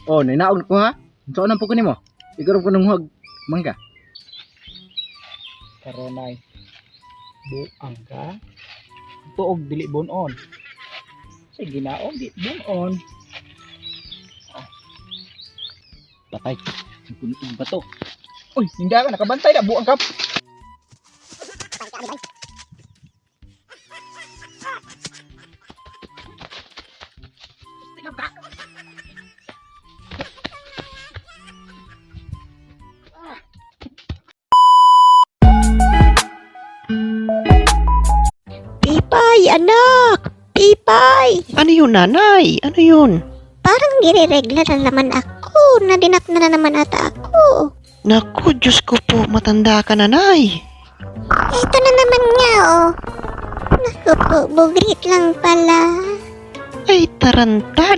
Oh, ninaog ko ha. So anong po kanimo? Ikaw ko nang huwag mangga. Karonay buang ka tuog dili bunon. Sige na og di bunon. Patay. Punutin ba to? Uy, hindi ka nakabantay na buang ka. Pipay, anak! Pipay! Ano yun, nanay? Ano yun? Parang nire-regla na naman ako. Nadinak na naman ata ako. Naku, Diyos ko po, matanda ka, nanay. Ito na naman nga, oh. Naku po, bugrit lang pala. Ay, tarantad.